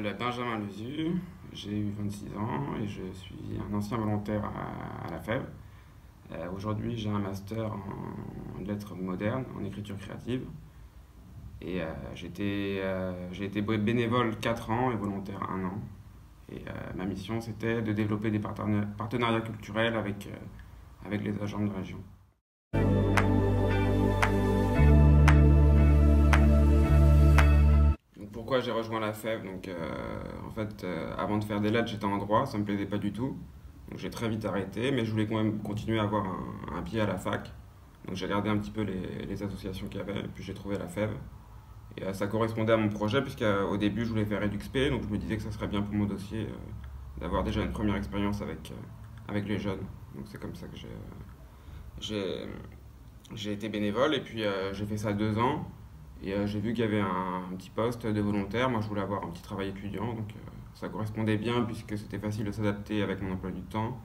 m'appelle Benjamin Lezu, j'ai eu 26 ans et je suis un ancien volontaire à la FEV. Aujourd'hui, j'ai un master en lettres modernes, en écriture créative. Et j'ai été bénévole 4 ans et volontaire 1 an. Ma mission, c'était de développer des partenariats culturels avec les agents de région. Pourquoi j'ai rejoint la FEV? Avant de faire des lettres, j'étais en droit, ça me plaisait pas du tout. Donc j'ai très vite arrêté, mais je voulais quand même continuer à avoir un pied à la fac. Donc j'ai regardé un petit peu les associations qu'il y avait, et puis j'ai trouvé la FEV. Ça correspondait à mon projet, puisqu'au début je voulais faire EduxP, donc je me disais que ça serait bien pour mon dossier d'avoir déjà une première expérience avec les jeunes. Donc c'est comme ça que j'ai été bénévole, et puis j'ai fait ça 2 ans. J'ai vu qu'il y avait un petit poste de volontaire. Moi, je voulais avoir un petit travail étudiant, donc ça correspondait bien puisque c'était facile de s'adapter avec mon emploi du temps.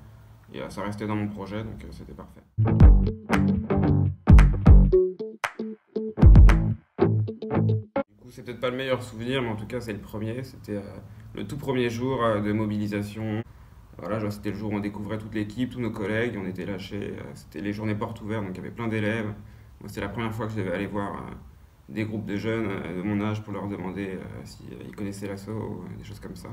Ça restait dans mon projet, donc c'était parfait. Du coup, c'est peut-être pas le meilleur souvenir, mais en tout cas, c'est le premier. C'était le tout premier jour de mobilisation. Voilà, genre, c'était le jour où on découvrait toute l'équipe, tous nos collègues, on était lâchés. C'était les journées portes ouvertes, donc il y avait plein d'élèves. Moi, c'était la première fois que je devais aller voir des groupes de jeunes de mon âge pour leur demander s'ils connaissaient l'asso ou des choses comme ça.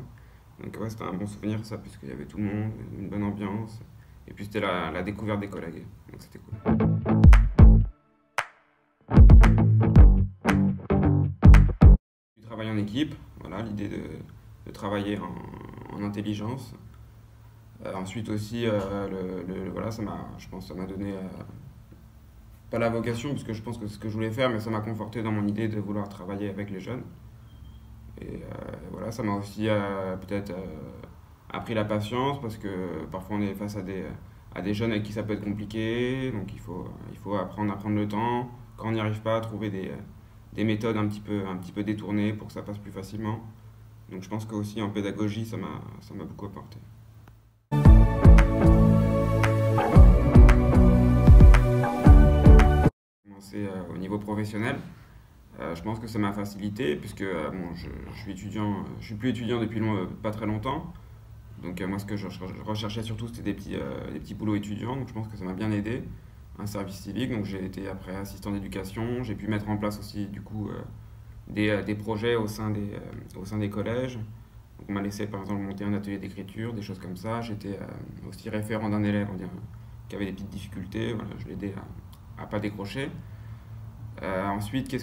Donc ouais, c'était un bon souvenir ça, puisqu'il y avait tout le monde, une bonne ambiance. Et puis c'était la découverte des collègues, donc c'était cool. Du travail en équipe, voilà, l'idée de travailler en intelligence. Ensuite aussi, voilà, je pense que ça m'a donné pas la vocation, parce que je pense que c'est ce que je voulais faire, mais ça m'a conforté dans mon idée de vouloir travailler avec les jeunes. Voilà, ça m'a aussi peut-être appris la patience, parce que parfois on est face à des jeunes avec qui ça peut être compliqué, donc il faut apprendre à prendre le temps. Quand on n'y arrive pas, à trouver des méthodes un petit peu détournées pour que ça passe plus facilement. Donc je pense qu'aussi en pédagogie, ça m'a beaucoup apporté. Au niveau professionnel, je pense que ça m'a facilité puisque bon, je suis plus étudiant depuis pas très longtemps. Donc moi ce que je recherchais surtout c'était des petits boulots étudiants, donc je pense que ça m'a bien aidé. Un service civique, donc j'ai été après assistant d'éducation, j'ai pu mettre en place aussi du coup des projets au sein des collèges. Donc on m'a laissé par exemple monter un atelier d'écriture, des choses comme ça. J'étais aussi référent d'un élève qui avait des petites difficultés, voilà, je l'ai aidé à pas décrocher. Ensuite,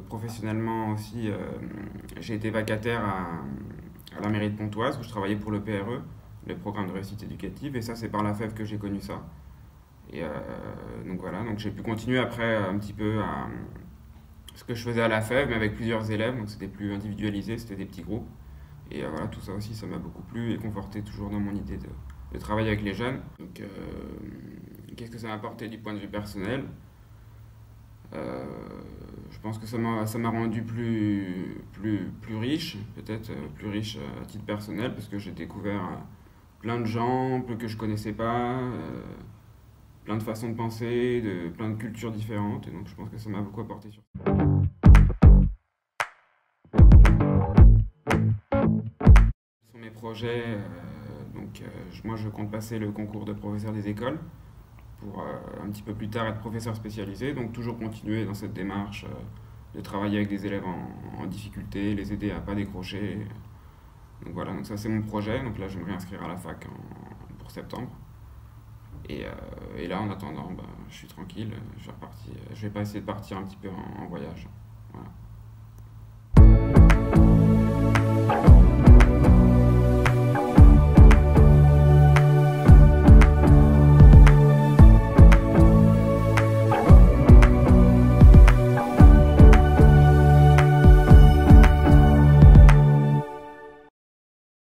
professionnellement aussi, j'ai été vacataire à la mairie de Pontoise où je travaillais pour le PRE, le programme de réussite éducative, et ça c'est par la FEV que j'ai connu ça. Donc voilà, donc j'ai pu continuer après un petit peu à ce que je faisais à la FEV, mais avec plusieurs élèves, donc c'était plus individualisé, c'était des petits groupes. Voilà, tout ça aussi, ça m'a beaucoup plu et conforté toujours dans mon idée de travailler avec les jeunes. Donc, qu'est-ce que ça m'a apporté du point de vue personnel? Je pense que ça m'a rendu plus riche, peut-être plus riche à titre personnel, parce que j'ai découvert plein de gens que je connaissais pas, plein de façons de penser, plein de cultures différentes, et donc je pense que ça m'a beaucoup apporté sur ça. Sur mes projets, moi je compte passer le concours de professeur des écoles pour un petit peu plus tard être professeur spécialisé, donc toujours continuer dans cette démarche de travailler avec des élèves en difficulté, les aider à pas décrocher. Donc voilà, donc ça c'est mon projet, donc là je vais me réinscrire à la fac pour septembre. Et là en attendant, je suis tranquille, je vais pas essayer de partir un petit peu en voyage.